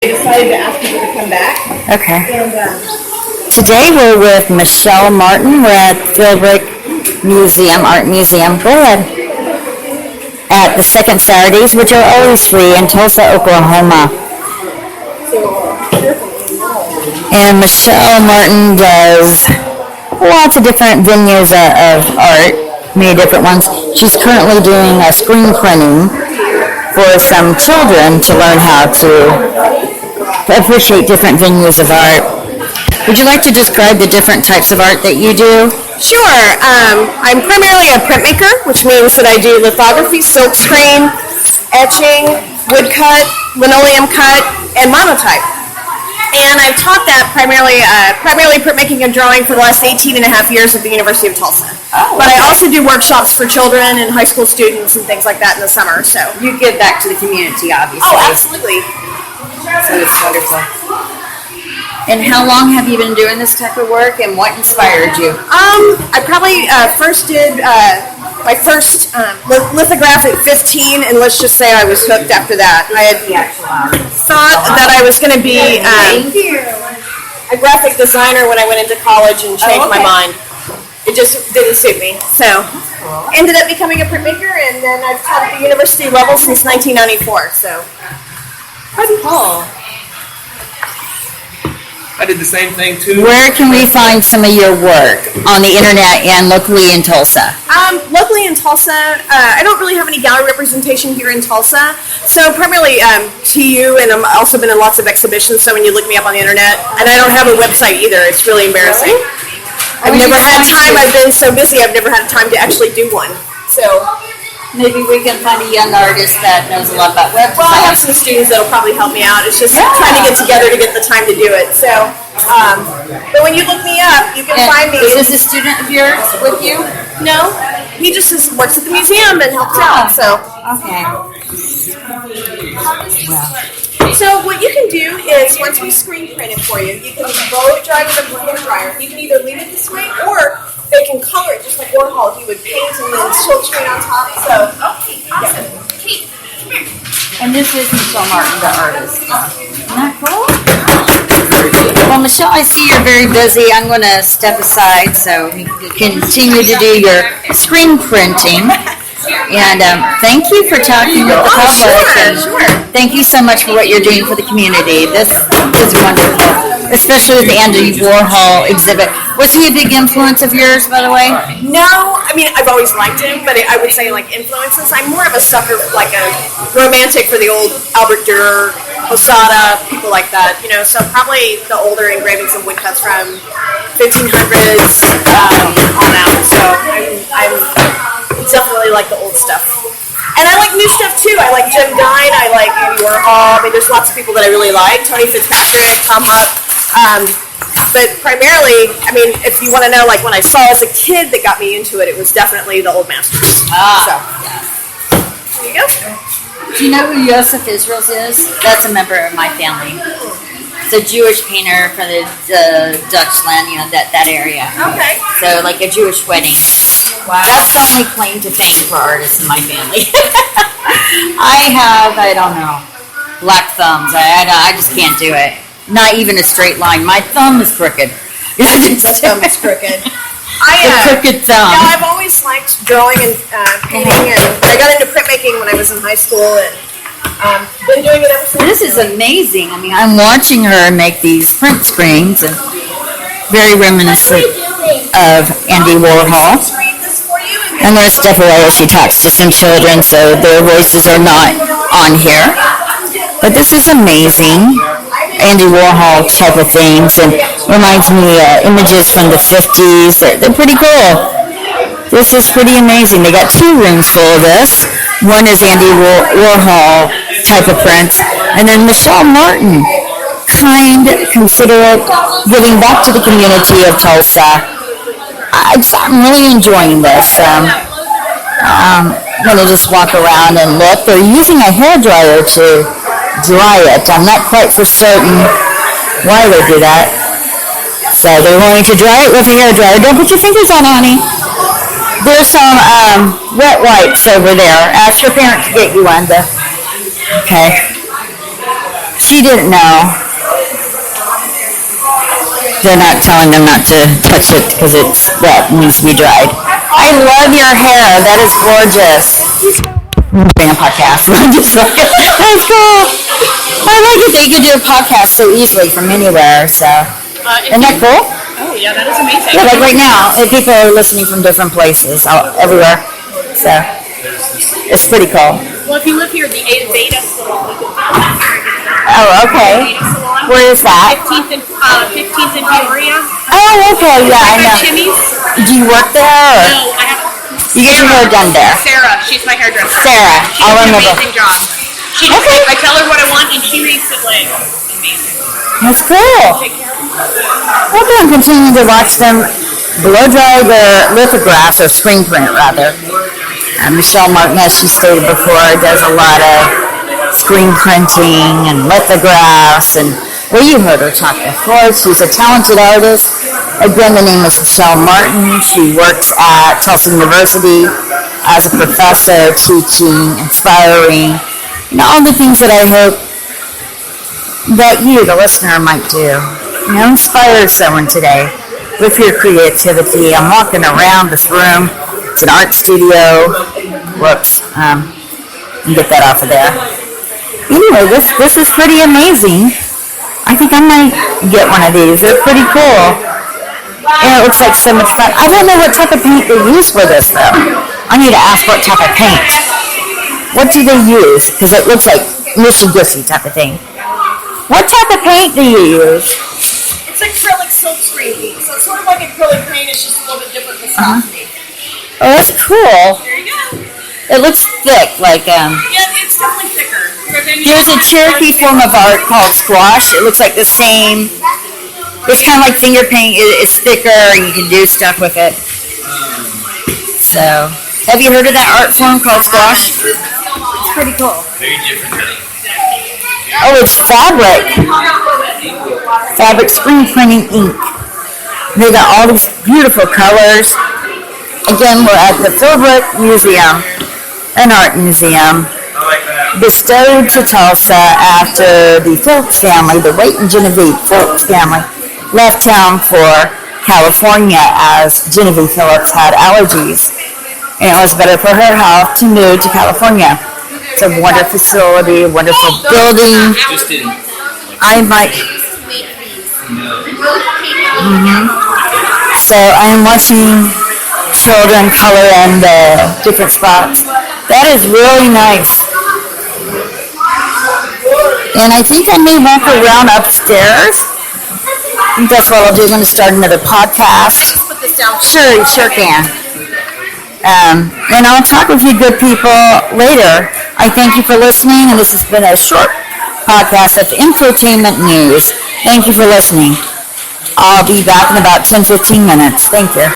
Decided to ask people to come back. Okay. And Today we're with Michelle Martin. We're at Philbrook Museum, Art Museum. Go ahead. At the second Saturdays, which are always free in Tulsa, Oklahoma. And Michelle Martin does lots of different venues of art, many different ones. She's currently doing a screen printing for some children to learn how to appreciate different venues of art. Would you like to describe the different types of art that you do? Sure. I'm primarily a printmaker, which means that I do lithography, silk screen, etching, woodcut, linoleum cut, and monotype. And I've taught that primarily printmaking and drawing for the last 18 and a half years at the University of Tulsa. But I also do workshops for children and high school students and things like that in the summer. So You give back to the community, obviously. Oh, absolutely. So it's wonderful. And how long have you been doing this type of work, and what inspired you? I probably first did my first lithograph at 15, and let's just say I was hooked after that. I had thought that I was going to be a graphic designer when I went into college and changed my mind. It just didn't suit me. So ended up becoming a printmaker, and then I've taught at the university level since 1994. So Pretty cool. I did the same thing too. Where can we find some of your work on the internet and locally in Tulsa? Locally in Tulsa, I don't really have any gallery representation here in Tulsa. So primarily TU, and I've also been in lots of exhibitions. So when you look me up on the internet, and I don't have a website either. It's really embarrassing. I've never had time. I've been so busy. I've never had time to actually do one. So Maybe we can find a young artist that knows a lot about web well, I design. have some students that'll probably help me out. It's just trying to get together to get the time to do it. So, but when you look me up, you can find me. Is this a student of yours with you? No, he just works at the museum and helps out. So. Okay. Well. So what you can do is, once we screen print it for you, you can blow it dry with a hair dryer. You can either leave it this way, or they can color it just like Warhol. He would paint and then silk screen on top. So, awesome. And this is Michelle Martin, the artist. Isn't that cool? Well, Michelle, I see you're very busy. I'm going to step aside so you can continue to do your screen printing. And thank you for talking with the public. Sure. Thank you so much for what you're doing for the community. This is wonderful, especially the Andy Warhol exhibit. Was he a big influence of yours, by the way? No, I mean, I've always liked him, but I would say like influences. I'm more of a sucker, like a romantic for the old Albert Dürer, Posada, people like that. You know, so probably the older engravings and woodcuts from 1500s on out. So I'm definitely like the old stuff. And I like new stuff too. I like Jim Dine. I like Andy Warhol. I mean, there's lots of people that I really like. Tony Fitzpatrick, Tom Huck. But primarily, I mean, if you want to know, like when I saw as a kid that got me into it, it was definitely the old masters. So, there you go. Do you know who Yosef Israels is? That's a member of my family. It's a Jewish painter for the Dutch land, you know, that area. Okay. So, like a Jewish wedding. Wow. That's the only claim to fame for artists in my family. I don't know, black thumbs. I just can't do it. Not even a straight line. My thumb is crooked. The thumb is crooked. Crooked thumb. Yeah, I've always liked drawing and painting, and I got into printmaking when I was in high school, and been doing it ever since. This is amazing. I mean, I'm watching her make these print screens, and very reminiscent of Andy Warhol. I'm going to step away as she talks to some children, so their voices are not on here. But this is amazing. Andy Warhol type of things, and reminds me images from the 50s. They're pretty cool. This is pretty amazing. They got 2 rooms full of this. One is Andy Warhol type of prints, and then Michelle Martin, kind, considerate, giving back to the community of Tulsa. I'm really enjoying this. I'm going to just walk around and look. They're using a hairdryer to dry it. I'm not quite for certain why they do that. So they're going to dry it with a hairdryer. Don't put your fingers on it, honey. There's some wet wipes over there. Ask your parent to get you one. Okay. She didn't know. They're not telling them not to touch it because it's wet and needs to be dried. I love your hair. That is gorgeous. I'm doing a podcast. That's cool. I like it that you can do a podcast so easily from anywhere. So, isn't that cool? Oh yeah, that is amazing. Yeah, like right now, people are listening from different places, everywhere. So, it's pretty cool. Well, if you live here, the Beta Salon. Oh, okay. Beta Salon. Where is that? 15th in Peoria. Oh, okay. Yeah, I know. Timmy's? Do you work there? Or? No, I have. You get your hair done there. Sarah, she's my hairdresser. Sarah, She does an remember. amazing job. She just, Okay. I tell her what I want, and she makes it like amazing. That's cool. Take care of Okay, I'm continuing to watch them blow dry their lithographs, or screen print rather. Michelle Martin, as she stated before, does a lot of screen printing and lithographs, and well, you heard her talk before. She's a talented artist. Again, the name is Michelle Martin. She works at Tulsa University as a professor, teaching, inspiring, all the things that I hope that you, the listener, might do. Inspire someone today with your creativity. I'm walking around this room. It's an art studio. Whoops. Get that off of there. Anyway, this is pretty amazing. I think I might get one of these. They're pretty cool. And it looks like so much fun. I don't know what type of paint they use for this, though. I need to ask what type of paint. What do they use? Because it looks like loosey-goosey type of thing. What type of paint do you use? It's acrylic silkscreen paint, so it's sort of like acrylic paint. It's just a little bit different viscosity. Oh, that's cool. There you go. It looks thick, like Yeah, it's definitely thicker. There's a Cherokee form of art called squash. It looks like the same. It's kind of like finger paint. It's thicker, and you can do stuff with it. So, have you heard of that art form called squash? It's pretty cool. Very different. Oh, it's fabric. Fabric screen printing ink. They got all these beautiful colors. Again, we're at the Philbrook Museum, an art museum, bestowed to Tulsa after the Phillips family, the Waite and Genevieve Phillips family, left town for California as Genevieve Phillips had allergies. And it was better for her health to move to California. It's a wonderful facility, wonderful building. Just didn't. I might. So I'm watching children color in the different spots. That is really nice. And I think I may walk around upstairs. I think that's what I'll do. I'm going to start another podcast. Put this down. Sure, you sure can. And I'll talk with you good people later. I thank you for listening, and this has been a short podcast of infotainment news. Thank you for listening. I'll be back in about 10-15 minutes. Thank you.